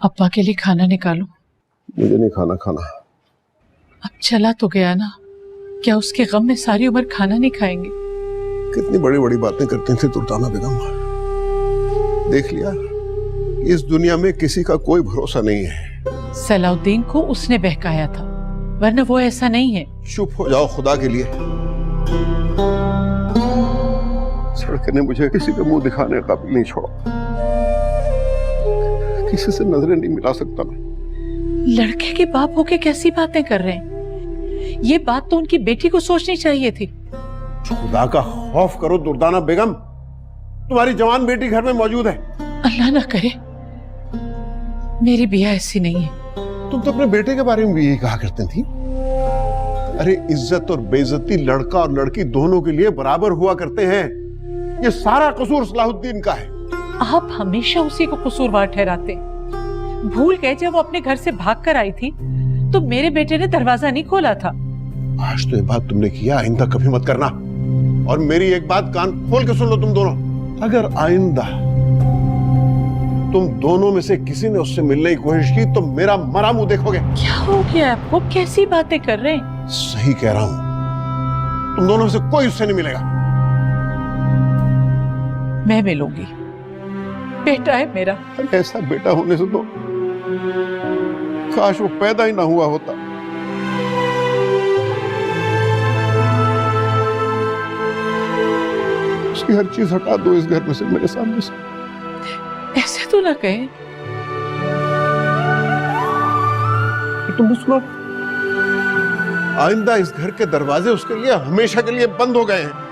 अब्बा के लिए खाना निकालो। मुझे नहीं खाना खाना। अब चला तो गया ना, क्या उसके गम में सारी उम्र खाना नहीं खाएंगे? कितनी बड़ी बड़ी बातें करती थी दुर्दाना बेगम। देख लिया, इस दुनिया में किसी का कोई भरोसा नहीं है। सलाउद्दीन को उसने बहकाया था, वरना वो ऐसा नहीं है। चुप हो जाओ खुदा के लिए। सड़क ने मुझे किसी के मुंह दिखाने का काबिल नहीं छोड़ा। किसी से नजरें नहीं मिला सकता मैं। लड़के के बाप होके कैसी बातें कर रहे हैं? ये बात तो उनकी बेटी को सोचनी चाहिए थी। खुदा का खौफ करो दुर्दाना बेगम, तुम्हारी जवान बेटी घर में मौजूद है। अल्लाह ना करे, मेरी बिया ऐसी नहीं है। तुम तो अपने बेटे के बारे में भी यही कहा करती थी। अरे इज्जत और बेइज्जती लड़का और लड़की दोनों के लिए बराबर हुआ करते हैं। ये सारा कसूर सलाहुद्दीन का है। आप हमेशा उसी को कसूरवार ठहराते हैं। भूल गए जब वो अपने घर से भागकर आई थी तो मेरे बेटे ने दरवाजा नहीं खोला था। आज तो ये बात तुमने किया, आइंदा कभी मत करना। और मेरी एक बात कान खोल के सुन लो तुम दोनों, अगर आइंदा तुम दोनों में से किसी ने उससे मिलने की कोशिश की तो मेरा मरा मुंह देखोगे। क्या हो गया आपको? कैसी बातें कर रहे हैं? सही कह रहा हूं, तुम दोनों में से कोई उससे नहीं मिलेगा। मैं मिलूंगी, बेटा है मेरा। ऐसा बेटा होने से तो काश वो पैदा ही ना हुआ होता। उसकी हर चीज हटा दो इस घर में से, मेरे सामने से। ऐसे तो ना कहे। तुम सुनो, आइंदा इस घर के दरवाजे उसके लिए हमेशा के लिए बंद हो गए हैं।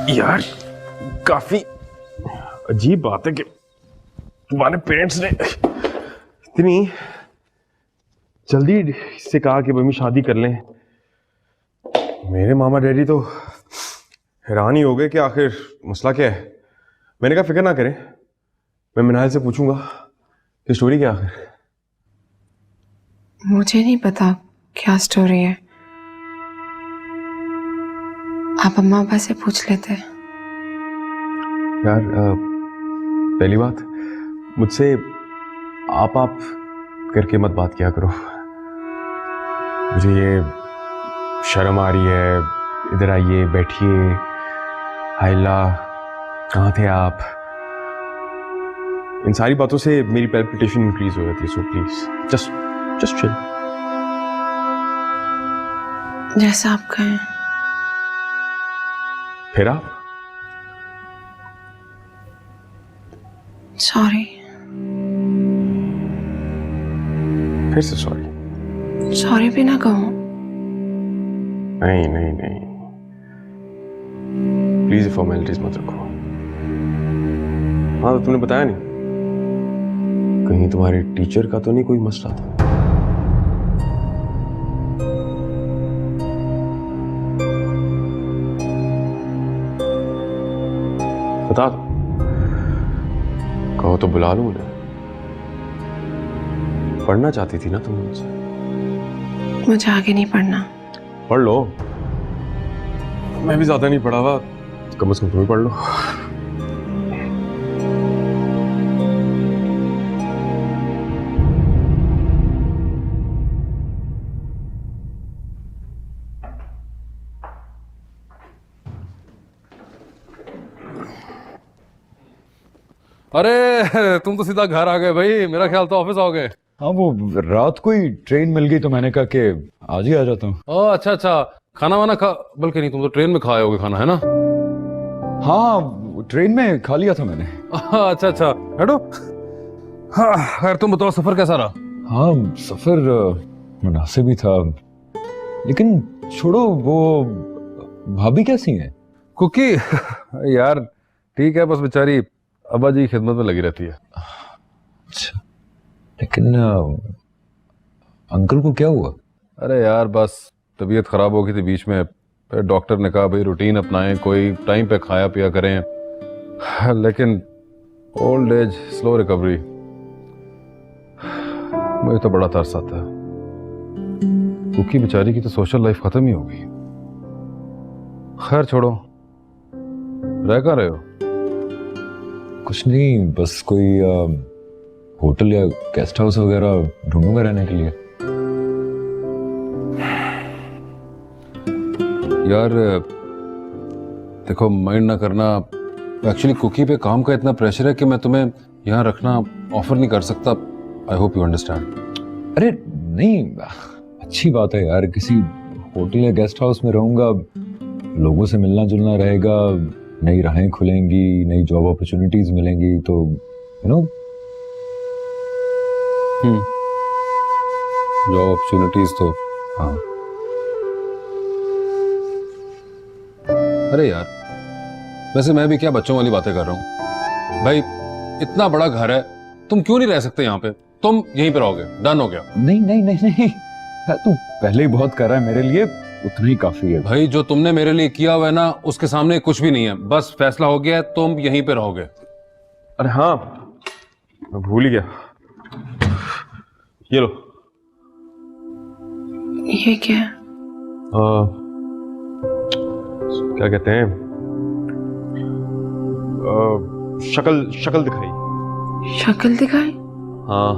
यार काफी अजीब बात है कि तुम्हारे पेरेंट्स ने इतनी जल्दी से कहा कि मम्मी शादी कर लें। मेरे मामा डैडी तो हैरान ही हो गए कि आखिर मसला क्या है। मैंने कहा फिक्र ना करें, मैं मिनाल से पूछूंगा कि स्टोरी क्या आखिर। मुझे नहीं पता क्या स्टोरी है, आप अम्मा अब्बा से पूछ लेते। यार पहली बात, मुझसे आप करके मत बात किया करो। मुझे ये शर्म आ रही है। इधर आइए, बैठिए। हाइला, कहाँ थे आप? इन सारी बातों से मेरी पैल्पिटेशन इंक्रीज हो जाती है। So please just chill. जैसा आप कहें। फिर आप? सॉरी। फिर से सॉरी? सॉरी भी ना कहूं। नहीं नहीं नहीं, प्लीज फॉर्मेलिटीज मत रखो। हाँ, तो तुमने बताया नहीं, कहीं तुम्हारे टीचर का तो नहीं कोई मसला था? बता दो, कहो तो बुला लूं उन्हें। पढ़ना चाहती थी ना तुम मुझसे? मुझे आगे नहीं पढ़ना। पढ़ लो, मैं भी ज्यादा नहीं पढ़ा हुआ, कम से कम तुम ही पढ़ लो। अरे तुम तो सीधा घर आ गए भाई, मेरा ख्याल तो ऑफिस आओगे। हाँ, वो रात को ही ट्रेन मिल गई तो मैंने कहा कि आज ही आ जाता हूँ। ओह अच्छा अच्छा, खाना वाना खा, बल्कि नहीं, तुम तो ट्रेन में खाए होगे खाना, है ना? हाँ, ट्रेन में खा लिया था मैंने। अच्छा अच्छा, बैठो। हाँ खैर, तुम बताओ सफर कैसा रहा? हाँ, सफर मुनासिब ही था, लेकिन छोड़ो, वो भाभी कैसी हैं? कुकी यार ठीक है, बस बेचारी अब्बा जी की खिदमत में लगी रहती है। अच्छा, लेकिन अंकल को क्या हुआ? अरे यार बस तबीयत खराब हो गई थी बीच में, फिर डॉक्टर ने कहा भाई रूटीन अपनाएं, कोई टाइम पे खाया पिया करें, लेकिन ओल्ड एज स्लो रिकवरी, मुझे तो बड़ा तरस आता है। कुकी बेचारी की तो सोशल लाइफ खत्म ही हो गई। खैर छोड़ो, रह कहाँ रहे हो? कुछ नहीं, बस कोई होटल या गेस्ट हाउस वगैरह ढूंढूंगा रहने के लिए। यार देखो, माइंड ना करना, एक्चुअली कुकी पे काम का इतना प्रेशर है कि मैं तुम्हें यहाँ रखना ऑफर नहीं कर सकता। I hope you understand. अरे नहीं, अच्छी बात है यार, किसी होटल या गेस्ट हाउस में रहूंगा, लोगों से मिलना जुलना रहेगा, नई राहें खुलेंगी, नई जॉब अपॉर्चुनिटीज मिलेंगी, तो यू नो। जॉब अपॉर्चुनिटीज तो हाँ। अरे यार वैसे मैं भी क्या बच्चों वाली बातें कर रहा हूँ भाई, इतना बड़ा घर है, तुम क्यों नहीं रह सकते यहाँ पे? तुम यहीं पे रहोगे, डन हो गया? नहीं नहीं नहीं नहीं, तू पहले ही बहुत कर रहा है मेरे लिए, उतना ही काफी है भाई। जो तुमने मेरे लिए किया हुआ है ना, उसके सामने कुछ भी नहीं है, बस फैसला हो गया है, तुम यहीं पे रहोगे। अरे हाँ, मैं भूल ही गया, ये लो। ये क्या है? क्या कहते हैं, शक्ल शक्ल दिखाई। शक्ल दिखाई? हाँ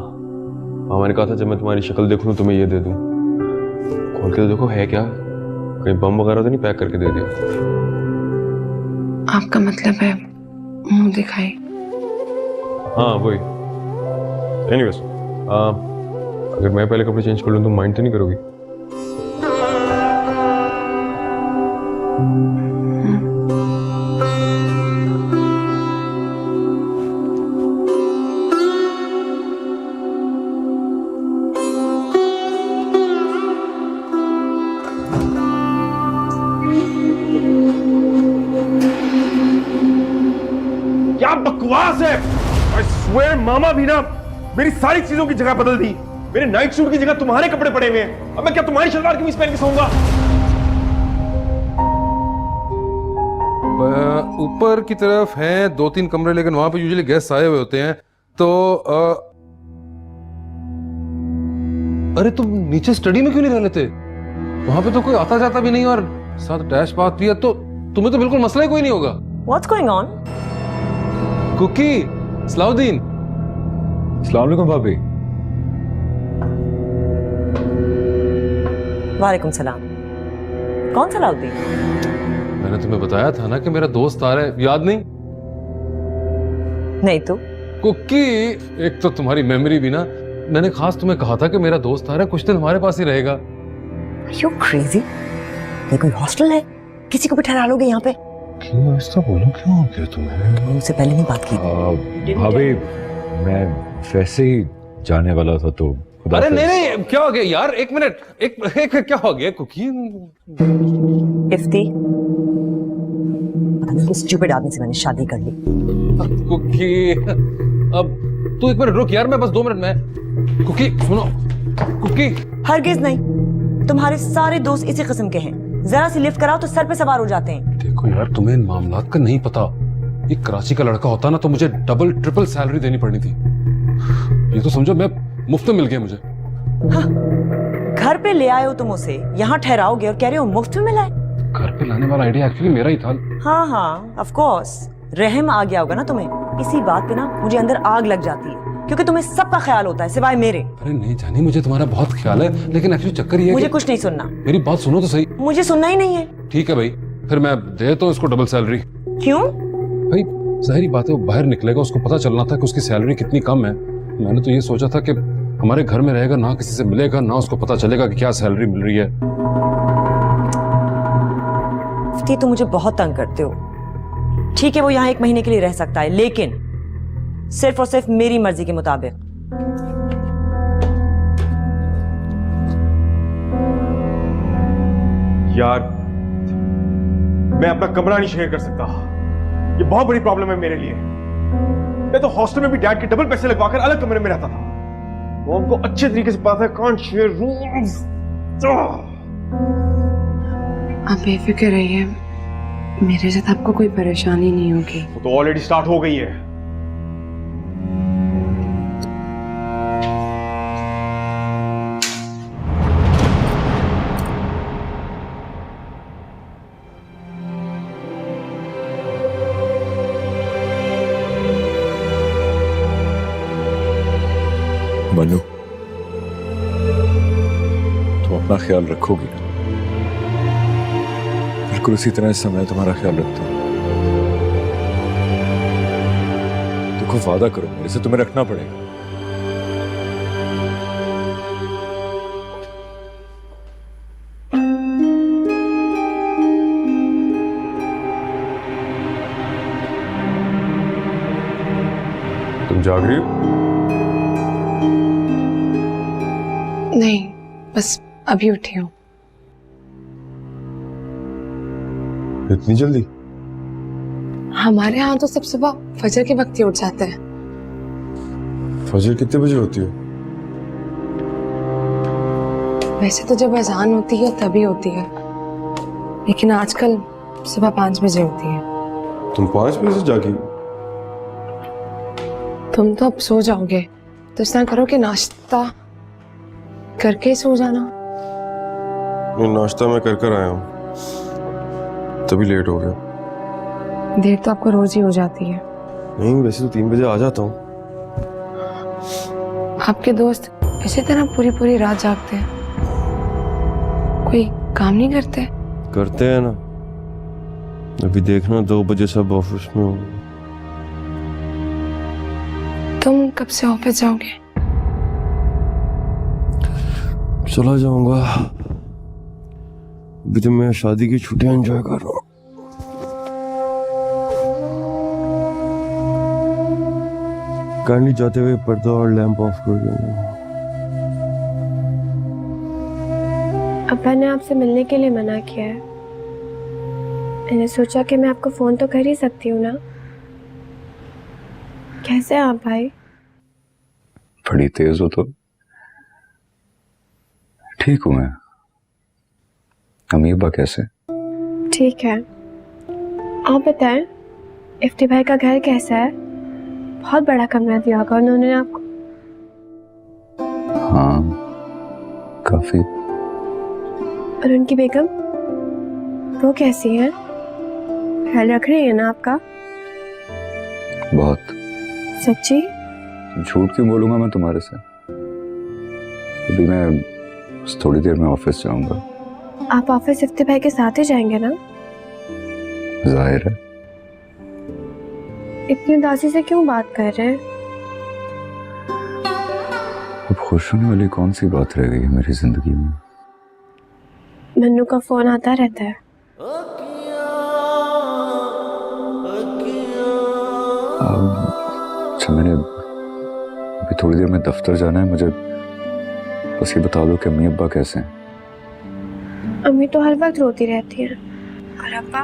हाँ, मैंने कहा था जब मैं तुम्हारी शक्ल देखूं तो तुम्हें ये दे दूं। खोल के तो देखो है क्या, कहीं बम वगैरह तो नहीं पैक करके दे दिया? आपका मतलब है मुंह दिखाई? हाँ वही। एनीवेज, अगर मैं पहले कपड़े चेंज कर लूं तो माइंड तो नहीं करोगी? क्या बकवास है! I swear, मामा भी ना मेरी सारी चीजों की जगह बदल दी। मेरे नाइट सूट की जगह तुम्हारे कपड़े पड़े हुए हैं। अब मैं क्या तुम्हारी शलवार कमीज पहन के सोऊंगा? ऊपर की तरफ हैं 2-3 कमरे, लेकिन वहां पे यूजुअली गेस्ट आए हुए होते हैं, तो अरे तुम नीचे स्टडी में क्यों नहीं रह लेते? वहां पे तो कोई आता जाता भी नहीं, और साथ अटैच बात भी है, तो तुम्हें तो बिल्कुल मसला ही कोई नहीं होगा। What's going on? Cookie, Salauddin. अस्सलाम वालेकुम भाभी। वालेकुम सलाम। कौन सलाउद्दीन? मैंने तुम्हें बताया था ना कि मेरा दोस्त आ रहा है, याद नहीं? नहीं तो कुकी, एक तो तुम्हारी मेमोरी भी ना, मैंने खास तुम्हें कहा था कि मेरा दोस्त आ रहा है, कुछ दिन हमारे पास ही रहेगा। You crazy? ये कोई हॉस्टल है? किसी को भी ठहरा लोगे यहाँ पे? क्यों ऐसा बोलो, क्यों हो गया तुम्हें? मुझसे पहले नहीं बात की। भाभी, मैं वैसे ही जाने वाला था तो अरे नहीं नहीं, क्या हो गया यार? एक मिनट, एक क्या हो गया कुकी? इफ्ती, पता नहीं किस स्टूपिड आदमी से मैंने शादी कर ली। कुकी, अब तू एक मिनट रुक यार, मैं बस 2 मिनट में। कुकी सुनो, कुकी। हरगिज नहीं, तुम्हारे सारे दोस्त इसी किस्म के हैं। जरा सी लिफ्ट कराओ तो सर पे सवार हो जाते हैं। देखो यार, तुम्हें इन मामलात का नहीं पता। ये कराची का लड़का होता ना तो मुझे डबल ट्रिपल सैलरी देनी पड़नी थी। ये तो समझो मैं मुफ्त में मिल गया मुझे। हाँ, घर पे ले आए हो तुम उसे, यहाँ ठहराओगे और कह रहे हो मुफ्त में मिला है। घर पे लाने वाला आइडिया एक्चुअली मेरा ही था। हाँ हाँ, ऑफ कोर्स, रहम आ गया होगा ना तुम्हें। इसी बात पे ना मुझे अंदर आग लग जाती है, क्योंकि तुम्हें सबका ख्याल होता है सिवाय मेरे। अरे नहीं जानी, मुझे तुम्हारा बहुत ख्याल है, लेकिन एक्चुअली चक्कर ये है मुझे कुछ नहीं सुनना। मेरी बात सुनो तो सही। मुझे सुनना ही नहीं है। ठीक है भाई, फिर मैं देता हूँ इसको डबल सैलरी। क्यों? भाई जाहिर बात है, वो बाहर निकलेगा, उसको पता चलना था कि उसकी सैलरी कितनी कम है। मैंने तो ये सोचा था कि हमारे घर में रहेगा, ना किसी से मिलेगा, ना उसको पता चलेगा कि क्या सैलरी मिल रही है। तुम मुझे बहुत तंग करते हो। ठीक है, वो यहाँ 1 महीने के लिए रह सकता है, लेकिन सिर्फ और सिर्फ मेरी मर्जी के मुताबिक। यार मैं अपना कमरा नहीं शेयर कर सकता, ये बहुत बड़ी प्रॉब्लम है मेरे लिए। मैं तो हॉस्टल में भी डैड के डबल पैसे लगवाकर अलग कमरे में रहता था। वो हमको अच्छे तरीके से पता है, कांट शेयर रूम्स। आप बेफिक्र रहिए, मेरे साथ आपको कोई परेशानी नहीं होगी। वो तो ऑलरेडी स्टार्ट हो गई है। मनु, तुम अपना ख्याल रखोगी? बिल्कुल उसी तरह इस समय तुम्हारा ख्याल रखता हूं। देखो, वादा करो मेरे से, तुम्हें रखना पड़ेगा। तुम जाग रही हो? नहीं, बस अभी उठी हूँ। इतनी जल्दी? हमारे यहाँ तो सब सुबह फजर के वक्त ही उठ जाते हैं। फजर कितने बजे होती है? वैसे तो जब अजान होती है तभी होती है, लेकिन आजकल सुबह 5 बजे होती है। तुम 5 बजे से जागी? तुम तो अब सो जाओगे, तो इस तरह करो कि नाश्ता करके सो जाना। मैं नाश्ता मैं कर आया हूँ, तभी लेट हो गया। देर तो आपको रोज ही हो जाती है। नहीं, वैसे तो 3 बजे आ जाता हूँ। आपके दोस्त इसी तरह पूरी पूरी रात जागते हैं, कोई काम नहीं करते? करते हैं ना, अभी देखना 2 बजे सब ऑफिस में होंगे। तुम कब से ऑफिस जाओगे? चला जाऊंगा, अभी तो मैं शादी की छुट्टियां एंजॉय कर रहा हूँ। काइंडली जाते हुए पर्दा और लैंप ऑफ कर देना। अब्बा ने आपसे मिलने के लिए मना किया है। मैंने सोचा कि मैं आपको फोन तो कर ही सकती हूँ ना। कैसे हैं आप भाई? बड़ी तेज हो तो। ठीक हूं मैं। अमीबा कैसे? ठीक है। आप बताएं, इफ्ती भाई का घर कैसा है? बहुत बड़ा कमरा दिया होगा उन्होंने आपको। हाँ, काफी। और उनकी बेगम, वो कैसी है? ख्याल रख रही है ना आपका? बहुत। सच्ची? झूठ क्यों बोलूंगा मैं तुम्हारे से? अभी मैं बस थोड़ी देर में ऑफिस जाऊंगा। आप ऑफिस इफ्ती भाई के साथ ही जाएंगे ना? जाहिर है। इतनी उदासी से क्यों बात कर रहे हैं? अब खुश होने वाली कौन सी बात रह गई है मेरी जिंदगी में? मन्नू का फोन आता रहता है। अच्छा, मैंने अभी थोड़ी देर में दफ्तर जाना है, मुझे बस ये बता दो कि अम्मी अब्बा कैसे हैं। अम्मी तो हर वक्त रोती रहती हैं और अब्बा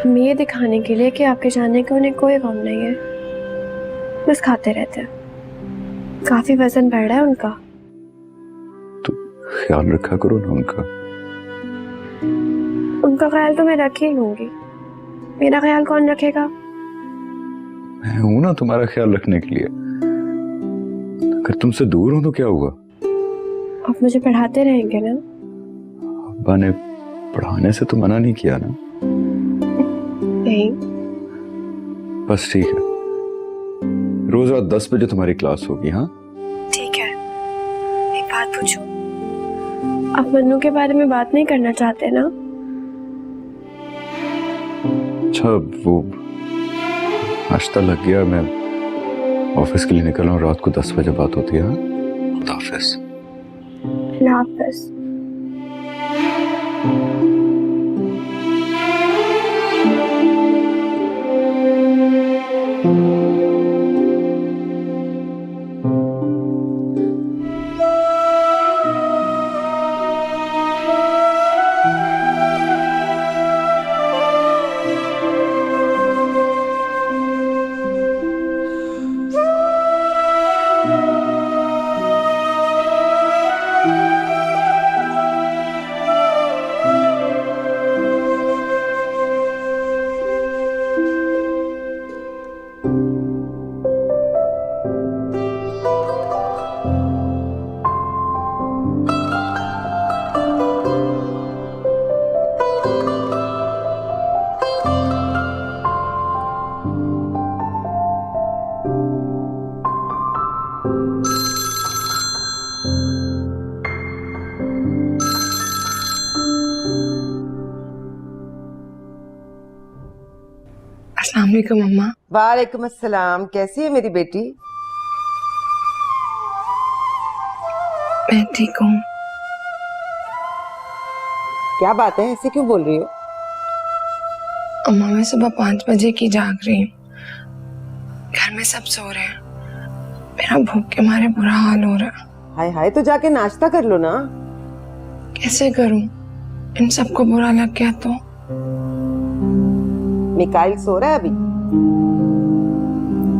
हमें ये दिखाने के लिए कि आपके जाने का उन्हें कोई गम नहीं है, बस खाते रहते हैं। काफी वजन बढ़ रहा है उनका। तो ख्याल रखा करो ना उनका। उनका ख्याल तो मैं रख ही लूंगी, मेरा ख्याल कौन रखेगा? मैं हूं ना तुम्हारा ख्याल रखने के लिए। अगर तुमसे दूर हो तो क्या हुआ? आप मुझे पढ़ाते रहेंगे ना? अब्बा ने पढ़ाने से तो मना नहीं किया ना? नहीं। बस ठीक है, रोज रात 10 बजे तुम्हारी क्लास होगी। हाँ ठीक है। एक बात पूछूं, आप मन्नू के बारे में बात नहीं करना चाहते ना? अच्छा, वो नाश्ता लग गया, मैं ऑफिस के लिए निकल रहा हूँ। रात को 10 बजे बात होती है। हाँ, खुदा हाफिज। अल्लाह हाफिज। अस्सलाम वालेकुम अम्मा। वालेकुम अस्सलाम। कैसी है मेरी बेटी? मैं ठीक हूँ। क्या बात है, ऐसे क्यों बोल रही हो? अम्मा मैं सुबह 5 बजे की जाग रही हूँ, घर में सब सो रहे हैं, मेरा भूख के मारे बुरा हाल हो रहा है। हाय हाय, तो जाके नाश्ता कर लो ना। कैसे करूँ? इन सबको बुरा लग गया तो? मिकाइल सो रहा है अभी?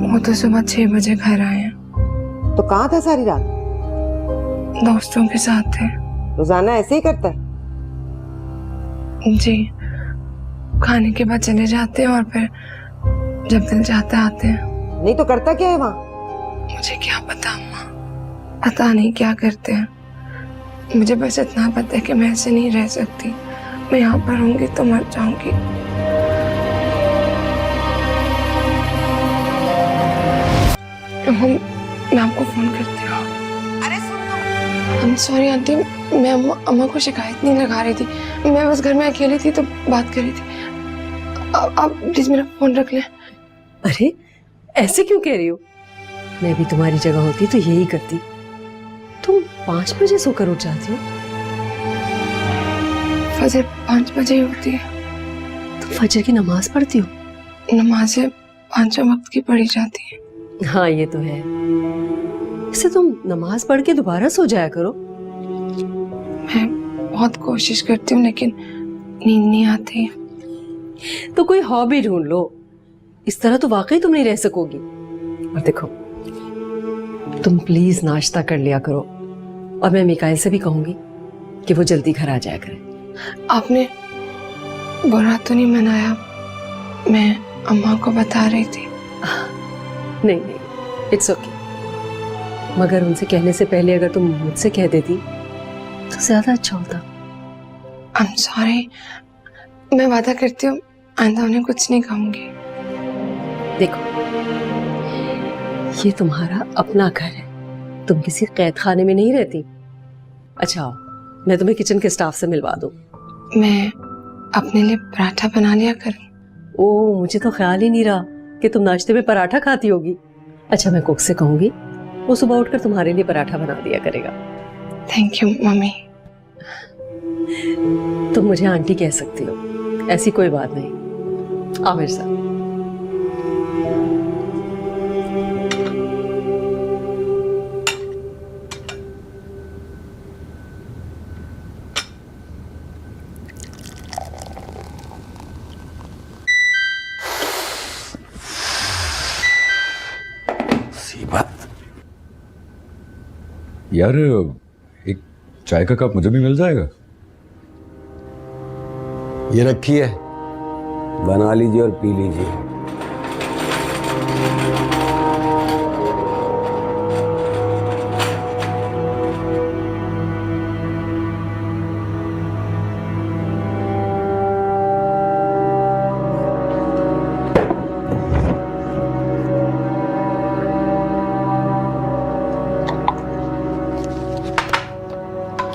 वो तो सुबह 6 बजे घर आए हैं। तो कहाँ था सारी रात? दोस्तों के साथ थे। रोजाना ऐसे ही करता है? जी, खाने के बाद चले जाते हैं और फिर जब दिल चाहता आते हैं। नहीं तो करता क्या है वहाँ? मुझे क्या पता अम्मा, पता नहीं क्या करते हैं। मुझे बस इतना पता है कि मैं ऐसे नहीं रह सकती। मैं यहाँ पर रहूंगी तो मर जाऊंगी। मैं आपको फोन करती हूँ। अरे सुन लो। I'm sorry आंटी, मैं अम्मा को शिकायत नहीं लगा रही थी, मैं बस घर में अकेली थी तो बात कर रही थी। आप प्लीज मेरा फोन रख लें। अरे ऐसे क्यों कह रही हो? मैं भी तुम्हारी जगह होती तो यही करती। तुम 5 बजे सोकर उठ जाती हो? फजर 5 बजे ही होती है। तुम फजर की नमाज पढ़ती हो? नमाजें 5 वक्त की पढ़ी जाती है। हाँ ये तो है। इसे तुम नमाज पढ़ के दोबारा सो जाया करो। मैं बहुत कोशिश करती हूँ लेकिन नींद नहीं आती। तो कोई हॉबी ढूंढ लो, इस तरह तो वाकई तुम नहीं रह सकोगी। और देखो, तुम प्लीज नाश्ता कर लिया करो, और मैं मिकाइल से भी कहूंगी कि वो जल्दी घर आ जाया करे। आपने बुरा तो नहीं मनाया? मैं अम्मा को बता रही थी। नहीं नहीं, इट्स ओके। मगर उनसे कहने से पहले अगर तुम मुझसे कह देती तो ज्यादा अच्छा होता। आई एम सॉरी, मैं वादा करती हूँ आइंदा उन्हें कुछ नहीं कहूंगी। देखो, ये तुम्हारा अपना घर है, तुम किसी कैद खाने में नहीं रहती। अच्छा, मैं तुम्हें किचन के स्टाफ से मिलवा दूं। मैं अपने लिए पराठा बना लिया करूं। ओह, मुझे तो ख्याल ही नहीं रहा कि तुम नाश्ते में पराठा खाती होगी। अच्छा, मैं कुक से कहूंगी, वो सुबह उठकर तुम्हारे लिए पराठा बना दिया करेगा। Thank you mummy. तुम मुझे आंटी कह सकती हो, ऐसी कोई बात नहीं। आओ मेरे साथ। यार एक चाय का कप मुझे भी मिल जाएगा? ये रखी है, बना लीजिए और पी लीजिए।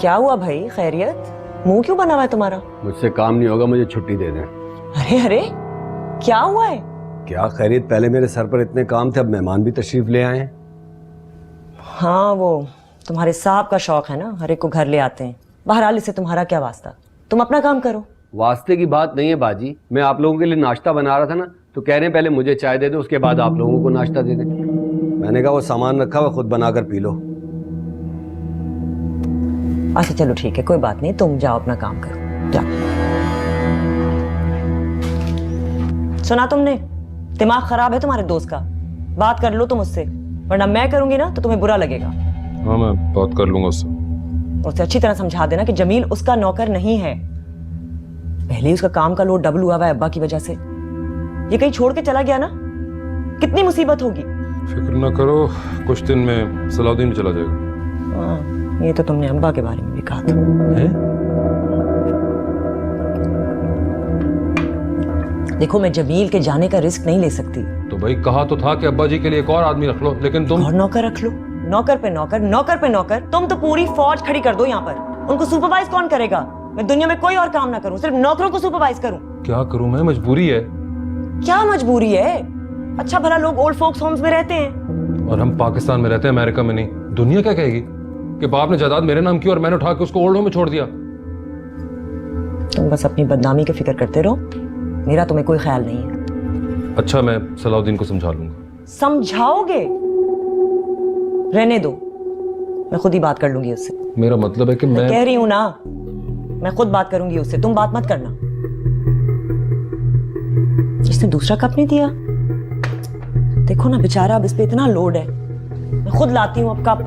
क्या हुआ भाई, खैरियत? मुंह क्यों बना हुआ है तुम्हारा? मुझसे काम नहीं होगा, मुझे छुट्टी दे दें। अरे अरे, क्या हुआ है? क्या खैरियत, पहले मेरे सर पर इतने काम थे, अब मेहमान भी तशरीफ ले आए हैं। हाँ, वो तुम्हारे साहब का शौक है ना, हर एक को घर ले आते हैं। बहरहाल इससे तुम्हारा क्या वास्ता, तुम अपना काम करो। वास्ते की बात नहीं है बाजी, मैं आप लोगों के लिए नाश्ता बना रहा था ना, तो कह रहे हैं पहले मुझे चाय दे दो, उसके बाद आप लोगों को नाश्ता दे दें। मैंने कहा वो सामान रखा हुआ, खुद बनाकर पी लो। अच्छा चलो ठीक है, कोई बात नहीं, तुम जाओ अपना काम करो, जाओ। सुना तुमने? दिमाग खराब है तुम्हारे दोस्त का, बात कर लो तुम उससे, वरना मैं करूंगी ना तो तुम्हें बुरा लगेगा। हाँ मैं बात कर लूंगा उससे। उसे अच्छी तरह समझा देना कि जमील उसका नौकर नहीं है। पहले ही उसका काम का लोड डबल हुआ हुआ है अब्बा की वजह से। ये कहीं छोड़ के चला गया ना, कितनी मुसीबत होगी। फिक्र ना करो, कुछ दिन में सलाउद्दीन भी चला जाएगा। हाँ, ये तो तुमने अब्बा के बारे में भी कहा था। देखो, मैं जमील के जाने का रिस्क नहीं ले सकती। तो भाई कहा तो था कि अब्बा जी के लिए एक और आदमी रख लो, लेकिन तुम और नौकर रख लो, नौकर पे नौकर, नौकर पे नौकर। तुम तो पूरी फौज खड़ी कर दो यहाँ पर। उनको सुपरवाइज कौन करेगा? मैं दुनिया में कोई और काम ना करूं, सिर्फ नौकरों को सुपरवाइज करूं। क्या करूं मैं, मजबूरी है। क्या मजबूरी है? अच्छा भला लोग ओल्ड फोक्स होम्स में रहते हैं और हम पाकिस्तान में रहते हैं, अमेरिका में नहीं। दुनिया क्या कहेगी कि बाप ने जायदाद मेरे नाम की और मैंने उठा के उसको ओल्ड होम में छोड़ दिया। तुम बस अपनी बदनामी की फिक्र करते रहो, मेरा तुम्हें कोई ख्याल नहीं है। अच्छा, मैं सलाउद्दीन को समझा लूंगा। समझाओगे? रहने दो, मैं खुद ही बात कर लूंगी उससे। मेरा मतलब है कि मैं कह रही हूं ना, मैं खुद बात करूंगी उससे, तुम बात मत करना। इसने दूसरा कप नहीं दिया, देखो ना बेचारा, अब इस पे इतना लोड है। मैं खुद लाती हूँ अब कप।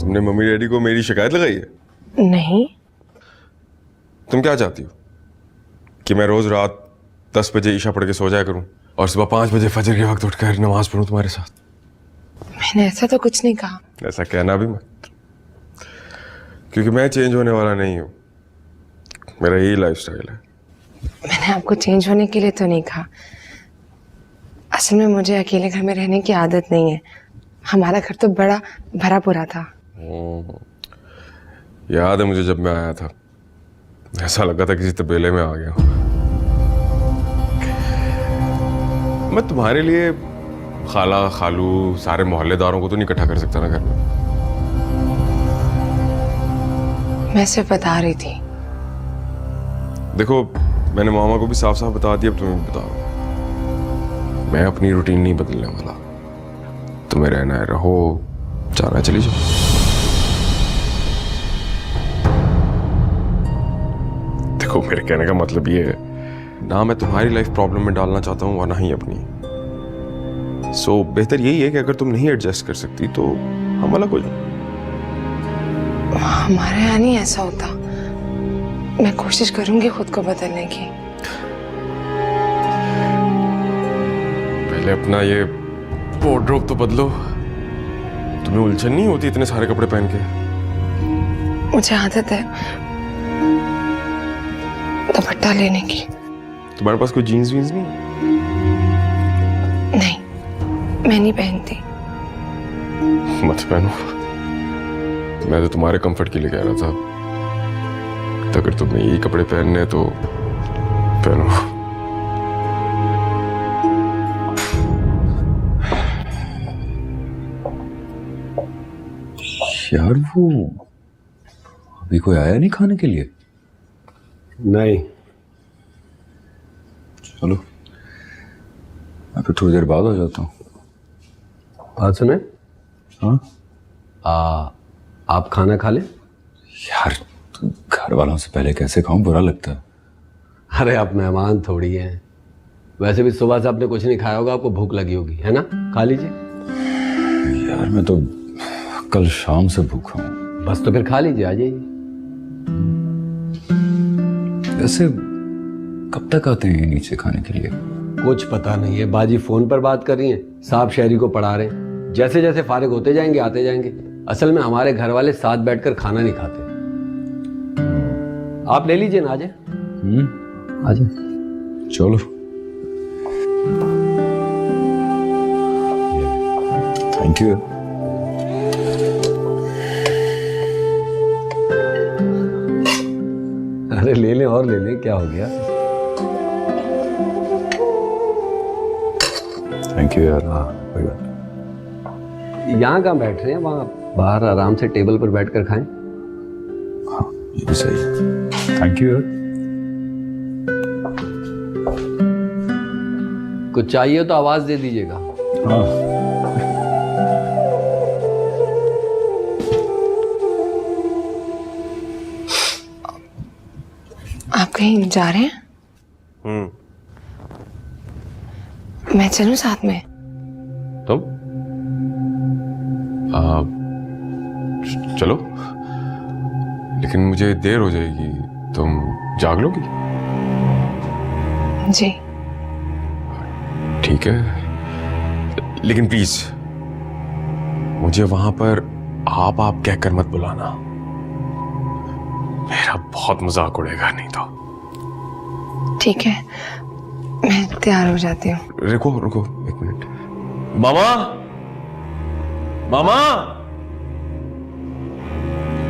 तुमने मम्मी डैडी को मेरी शिकायत लगाई है? नहीं। तुम क्या चाहती हो कि मैं रोज रात 10 बजे ईशा पढ़ के सो जाया करूं और सुबह 5 बजे फजर के वक्त उठकर नमाज पढ़ूं तुम्हारे साथ? मैंने ऐसा तो कुछ नहीं कहा। ऐसा कहना भी मत, क्योंकि मैं चेंज होने वाला नहीं हूं। मेरा यही लाइफस्टाइल है। मैंने आपको चेंज होने के लिए तो नहीं कहा। असल में मुझे अकेले घर में रहने की आदत नहीं है। हमारा घर तो बड़ा भरा पूरा था। याद है मुझे, जब मैं आया था ऐसा लगा था किसी तबेले में आ गया हूं। मैं तुम्हारे लिए खाला खालू सारे मोहल्लेदारों को तो नहीं इकट्ठा कर सकता ना घर में। मैं सिर्फ बता रही थी। देखो, मैंने मामा को भी साफ साफ बता दिया, अब तुम्हें भी बता रहा हूं। मैं अपनी रूटीन नहीं बदलने वाला। तुम्हें रहना है रहो, जाना है चली जाओ। देखो, मेरे कहने का मतलब ये है ना, मैं तुम्हारी लाइफ प्रॉब्लम में डालना चाहता हूँ और ना ही अपनी। सो बेहतर यही है कि अगर तुम नहीं एडजस्ट कर सकती तो हम अलग हो जाओ। हमारे यहाँ नहीं ऐसा होता। मैं कोशिश करूंगी खुद को बदलने की। पहले अपना ये वार्डरोब तो बदलो। तुम्हें उलझन नहीं होती इतने सारे कपड़े पहन के? मुझे आदत है दुपट्टा लेने की। तुम्हारे पास कोई जीन्स वीन्स नहीं? नहीं, मैं नहीं पहनती। मत पहनो, मैं तो तुम्हारे कंफर्ट के लिए कह रहा था। तो अगर तुम्हें यही कपड़े पहनने हैं तो पहनो। यार वो अभी कोई आया नहीं खाने के लिए? नहीं। चलो, मैं फिर थोड़ी देर बाद आ जाता हूँ। बात सुने? हाँ? आप खाना खा ले। यार, घर वालों से पहले कैसे खाऊं, बुरा लगता है। अरे आप मेहमान थोड़ी हैं। वैसे भी सुबह से आपने कुछ नहीं खाया होगा, आपको भूख लगी होगी, है ना? खा लीजिए। यार मैं तो कल शाम से भूखा हूँ। बस तो फिर खा लीजिए, आ जाइए। वैसे कब तक आते हैं नीचे खाने के लिए? कुछ पता नहीं है, बाजी फोन पर बात कर रही हैं, साहब शहरी को पढ़ा रहे हैं। जैसे जैसे फारिग होते जाएंगे आते जाएंगे। असल में हमारे घर वाले साथ बैठकर खाना नहीं खाते। आप ले लीजिए ना, आ जाए। आ जाए। चलो। Thank you. अरे ले लें और ले लें, क्या हो गया? थैंक यू यार। हाँ कोई बात नहीं। यहाँ कहाँ बैठ रहे हैं? वहाँ बाहर आराम से टेबल पर बैठकर खाएं। हाँ ये भी सही है। थैंक यू यार। कुछ चाहिए तो आवाज दे दीजिएगा। हाँ आप कहीं जा रहे हैं? मैं चलूं साथ में? तुम चलो, लेकिन मुझे देर हो जाएगी। तुम जाग लोगी? जी ठीक है, लेकिन प्लीज मुझे वहां पर आप कहकर मत बुलाना। मेरा बहुत मजाक उड़ेगा नहीं तो। ठीक है, मैं तैयार हो जाती हूँ। रुको रुको एक मिनट। मामा, मामा,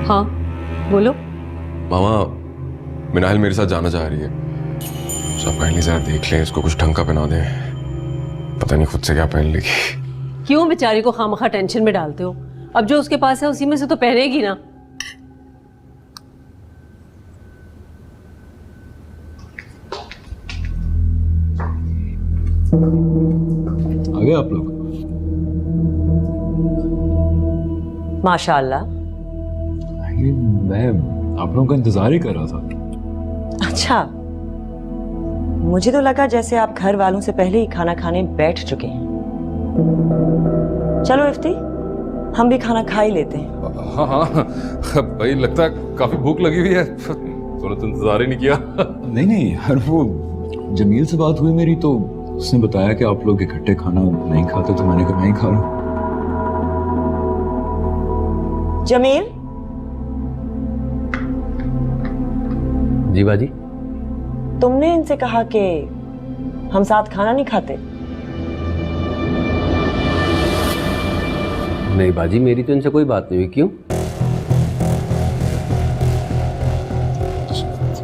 हाँ बोलो। मामा, मिनाइल मेरे साथ जाना चाह रही है। सब काइंडली जरा देख लें, इसको कुछ ढंग का पहना दें। पता नहीं खुद से क्या पहन लेगी। क्यों बेचारी को खामखा टेंशन में डालते हो? अब जो उसके पास है उसी में से तो पहनेगी ना। आ गए आप लोग? माशाल्लाह। मैं आप लोगों का इंतजार ही कर रहा था। अच्छा, मुझे तो लगा जैसे आप घर वालों से पहले ही खाना खाने बैठ चुके हैं। चलो इफ्ती, हम भी खाना खा ही लेते हैं। हाँ हाँ भाई, लगता है काफी भूख लगी हुई है। तुमने तो इंतजार ही नहीं किया। नहीं यार, वो जमील से बात हुई मेरी तो उसने बताया कि आप लोग इकट्ठे खाना नहीं खाते, तो मैंने कहा मैं ही खा लूं। जमील। जी बाजी। तुमने इनसे कहा कि हम साथ खाना नहीं खाते? नहीं बाजी, मेरी तो इनसे कोई बात नहीं हुई। क्यों?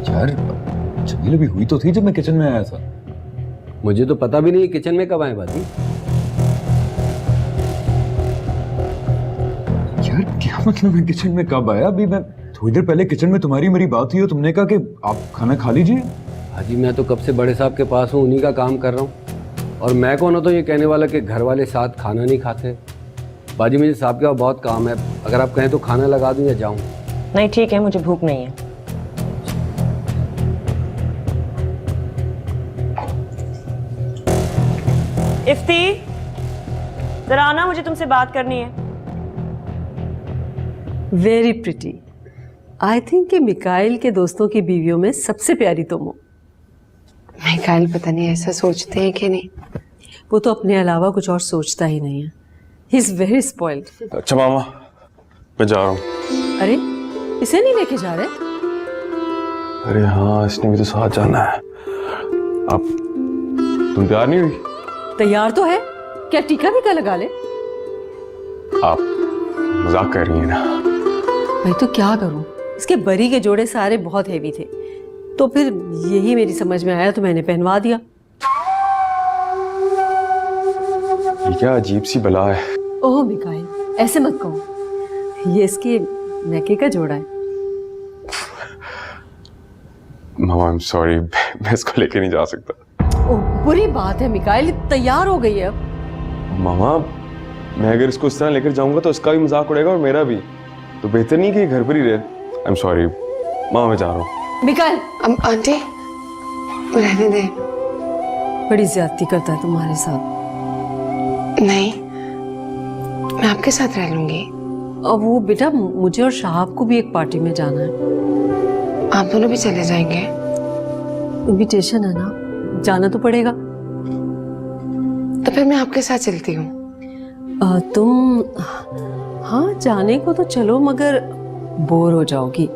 यार जमील अभी हुई तो थी जब मैं किचन में आया था। मुझे तो पता भी नहीं किचन में कब आए बाजी। यार क्या मतलब मैं किचन में कब आया? अभी मैं थोड़ी देर पहले किचन में तुम्हारी मेरी बात हुई और तुमने कहा कि आप खाना खा लीजिए। हाजी मैं तो कब से बड़े साहब के पास हूँ, उन्हीं का काम कर रहा हूँ। और मैं कौन होता हूँ ये कहने वाला कि घर वाले साथ खाना नहीं खाते। बाजी मुझे साहब के पास बहुत काम है, अगर आप कहें तो खाना लगा दूँ या जाऊँ? नहीं ठीक है, मुझे भूख नहीं है। इफ्ती, जरा आना, मुझे तुमसे बात करनी है। Very pretty. आई थिंक कि मिकाइल के दोस्तों की बीवियों में सबसे प्यारी तुम हो। मिकाइल पता नहीं ऐसा सोचते हैं कि नहीं। वो तो अपने अलावा कुछ और सोचता ही नहीं है। He is very spoiled. अच्छा मामा, मैं जा रहा हूँ। अरे इसे नहीं लेके जा रहे? अरे हाँ, इसने भी तो साथ जाना है। आप तुम तैयार नहीं हुई? तैयार तो है, क्या टीका भी का लगा ले? आप मजाक कर रही हैं ना? मैं तो क्या करूं, इसके बरी के जोड़े सारे बहुत हैवी थे, तो फिर यही मेरी समझ में आया तो मैंने पहनवा दिया। ये क्या अजीब सी बला है। ओह मिकाइल, ऐसे मत कहो, ये इसके नेके का जोड़ा है। मामा आई एम सॉरी, मैं इसको लेके नहीं जा सकता। ओह बुरी बात है मिकाइल, तैयार हो गई है अब। मामा, मैं अगर इसको इस तरह लेकर जाऊंगा तो इसका भी मजाक उड़ेगा और मेरा भी, तो बेहतर नहीं कि ये घर पर ही रहे। आई एम सॉरी मामा, मैं जा रहा हूँ। मिकाइल। आंटी रहने दे। बड़ी ज्यादती करता है तुम्हारे साथ। नहीं, मैं आपके साथ रह लूंगी। अब वो बेटा, मुझे और शाहाब को भी एक पार्टी में जाना है। आप दोनों भी चले जाएंगे? इनविटेशन है ना, जाना तो पड़ेगा। तो फिर मैं आपके साथ चलती हूँ। तुम, हाँ जाने को तो चलो, मगर बोर हो जाओगी।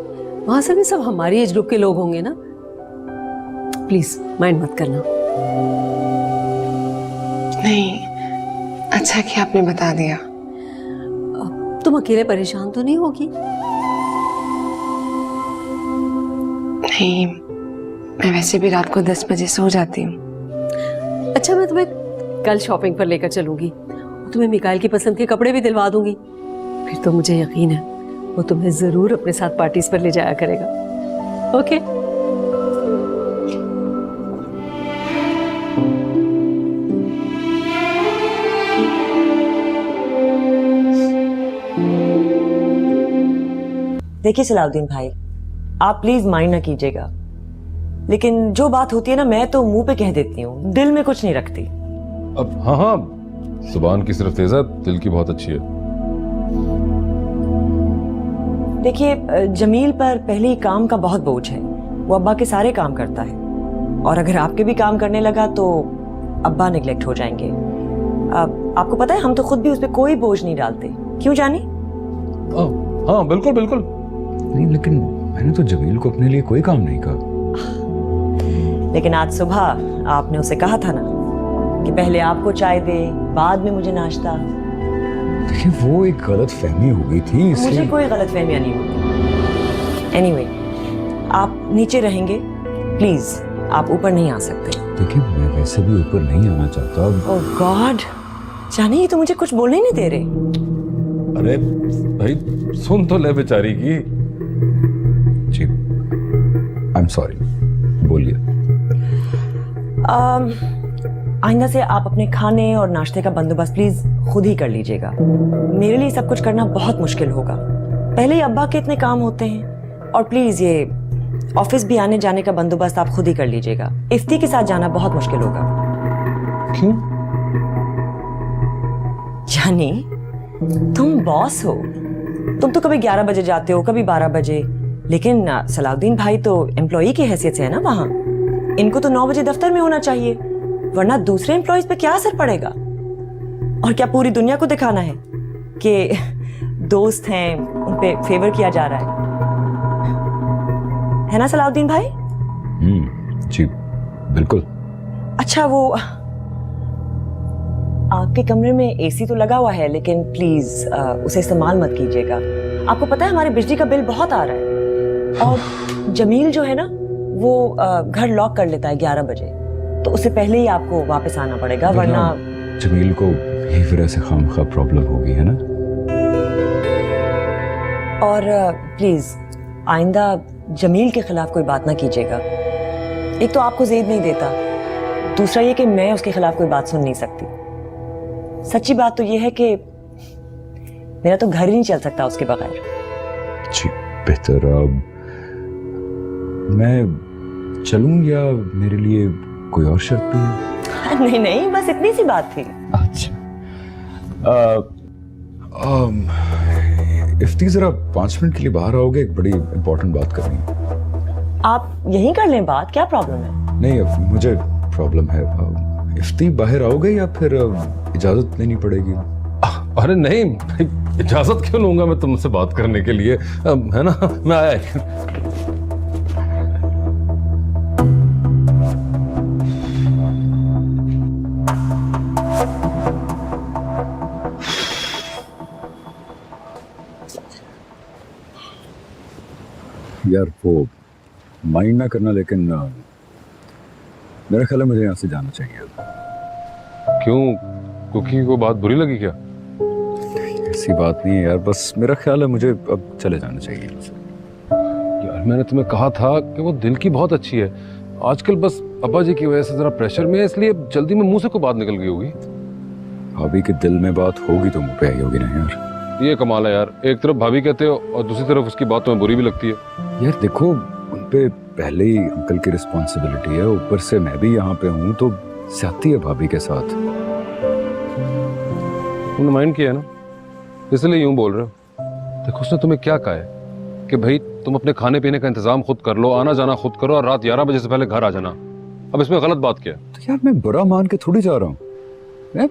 वहां से भी सब हमारी एज ग्रुप के लोग होंगे ना। प्लीज माइंड मत करना। नहीं, अच्छा कि आपने बता दिया। तुम अकेले परेशान तो नहीं होगी? नहीं, मैं वैसे भी रात को 10 बजे सो जाती हूँ। अच्छा, मैं तुम्हें कल शॉपिंग पर लेकर चलूंगी। तुम्हें मिकाइल की पसंद के कपड़े भी दिलवा दूंगी। फिर तो मुझे यकीन है वो तुम्हें जरूर अपने साथ पार्टीज पर ले जाया करेगा। ओके? देखिए सलाउद्दीन भाई, आप प्लीज माइंड ना कीजिएगा, लेकिन जो बात होती है ना, मैं तो मुंह पे कह देती हूँ, दिल में कुछ नहीं रखती। अब हाँ हाँ, जुबान की सिर्फ तेज है, दिल की बहुत अच्छी है। देखिए, जमील पर पहले ही काम का बहुत बोझ है। वो अब्बा के सारे काम करता है, और अगर आपके भी काम करने लगा तो अब्बा निगलेक्ट हो जाएंगे। अब आपको पता है, हम तो खुद भी उस पर कोई बोझ नहीं डालते। क्यों जानी? हाँ बिल्कुल बिल्कुल। नहीं, लेकिन मैंने तो जमील को अपने लिए कोई काम नहीं कहा। लेकिन आज सुबह आपने उसे कहा था ना कि पहले आपको चाय दे, बाद में मुझे नाश्ता। देखिए, वो एक गलत फहमी हो गई थी, मुझे इसलिए। कोई गलत फहमियां नहीं होती। एनीवे, आप नीचे रहेंगे प्लीज, आप ऊपर नहीं आ सकते। देखिए, मैं वैसे भी ऊपर नहीं आना चाहता। ओह गॉड, जानी ये तो मुझे कुछ बोलने ही नहीं दे रहे। अरे भाई सुन तो ले बेचारी की। जी, आई एम सॉरी, बोलिए। आइंदा से आप अपने खाने और नाश्ते का बंदोबस्त प्लीज खुद ही कर लीजिएगा। मेरे लिए सब कुछ करना बहुत मुश्किल होगा। पहले ही अब्बा के इतने काम होते हैं, और प्लीज ये ऑफिस भी आने जाने का बंदोबस्त आप खुद ही कर लीजिएगा। इफ्ती के साथ जाना बहुत मुश्किल होगा। क्यों? जानी, तुम बॉस हो। तुम तो कभी 11 बजे जाते हो, कभी 12 बजे, लेकिन सलाउद्दीन भाई तो एम्प्लॉई की हैसियत से है ना वहां। इनको तो 9 बजे दफ्तर में होना चाहिए, वरना दूसरे एम्प्लॉइज पे क्या असर पड़ेगा। और क्या पूरी दुनिया को दिखाना है कि दोस्त हैं, उन पे फेवर किया जा रहा है ना सलाउद्दीन भाई? जी बिल्कुल। अच्छा, वो आपके कमरे में एसी तो लगा हुआ है, लेकिन प्लीज उसे इस्तेमाल मत कीजिएगा। आपको पता है हमारे बिजली का बिल बहुत आ रहा है, और जमील जो है ना वो घर लॉक कर लेता है 11 बजे, तो उससे पहले ही आपको वापस आना पड़ेगा, वरना जमील को यही वजह से खामखा प्रॉब्लम हो गई है ना। और प्लीज आइंदा जमील के खिलाफ कोई बात ना कीजिएगा। एक तो आपको ज़ेद नहीं देता, दूसरा ये कि मैं उसके खिलाफ कोई बात सुन नहीं सकती। सच्ची बात तो ये है कि मेरा तो घर ही नहीं चल सकता उसके बगैर। जी बेहतर, अब मैं चलूं या मेरे लिए कोई और शर्त भी है? नहीं नहीं, बस इतनी सी बात थी। अच्छा, इफ्ती जरा 5 मिनट के लिए बाहर आओगे? एक बड़ी इंपॉर्टेंट बात करनी है। आप यहीं कर लें बात, क्या प्रॉब्लम है? नहीं, अब मुझे प्रॉब्लम है। इफ्ती बाहर आओगे या फिर इजाजत लेनी पड़ेगी? अरे नहीं भाई, इजाजत क्यों लूंगा मैं तुमसे बात करने के लिए, है ना? मैं आया। यार वो माइंड ना करना, लेकिन मेरा ख्याल है मुझे यहाँ से जाना चाहिए। क्यों, कुकी को बात बुरी लगी क्या? ऐसी बात नहीं है यार, बस मेरा ख्याल है मुझे अब चले जाना चाहिए। यार मैंने तुम्हें कहा था कि वो दिल की बहुत अच्छी है। आजकल बस अब्बा जी की वजह से जरा प्रेशर में है, इसलिए जल्दी में मुंह से कोई बात निकल गई होगी। भाभी के दिल में बात होगी तो मुंह पे आई होगी ना यार। ये कमाल है यार, एक तरफ भाभी कहते हो और दूसरी तरफ उसकी बात तुम्हें बुरी भी लगती है। यार देखो, पे पहले ही अंकल की रिस्पॉन्सिबिलिटी है, ऊपर से मैं भी यहाँ पे हूँ तो ज्यादती है भाभी के साथ। तुमने माइंड किया ना, इसलिए यूं बोल रहे हो। देखो उसने तुम्हें क्या कहा है कि भाई तुम अपने खाने पीने का इंतजाम खुद कर लो, आना जाना खुद करो और रात 11 बजे से पहले घर आ जाना। अब इसमें गलत बात क्या है? तो यार मैं बुरा मान के थोड़ी जा रहा हूँ, मैं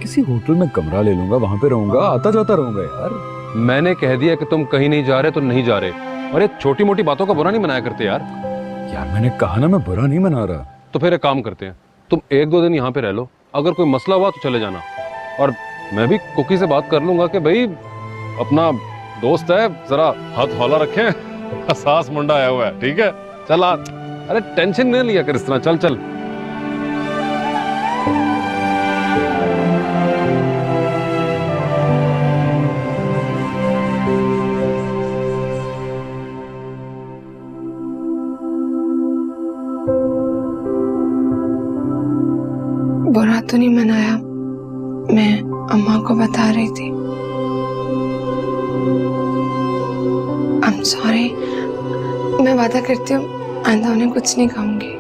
किसी होटल में कमरा ले लूंगा, वहां पे रहूंगा, आता जाता रहूंगा यार। मैंने कह दिया कि तुम कहीं नहीं जा रहे तो नहीं जा रहे, और ये छोटी मोटी बातों का बुरा नहीं मनाया करते यार। यार मैंने कहा ना मैं बुरा नहीं मना रहा। तो फिर एक काम करते हैं, तुम 1-2 दिन यहाँ पे रह लो, अगर कोई मसला हुआ तो चले जाना, और मैं भी कुकी से बात कर लूंगा कि भाई अपना दोस्त है, जरा हाथ हौला रखें, हसास मुंडा आया हुआ है, ठीक है? चल आ, अरे टेंशन नहीं लिया कर इस तरह, चल चल। बुरा तो नहीं मनाया, मैं अम्मा को बता रही थी। I'm sorry, मैं वादा करती हूँ आइंदा उन्हें कुछ नहीं कहूंगी।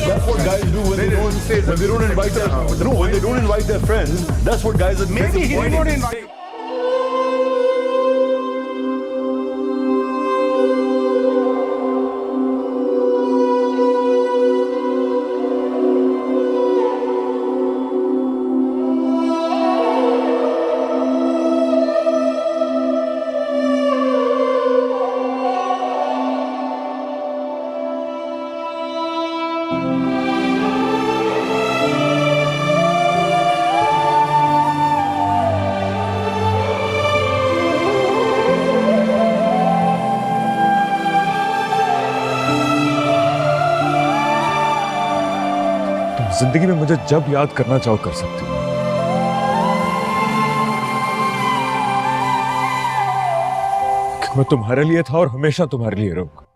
That's what guys do when they don't invite their friends. That's what guys are. Maybe he didn't want to invite. जिंदगी में मुझे जब याद करना चाहो कर सकती हो। मैं तुम्हारे लिए था और हमेशा तुम्हारे लिए रहूंगा।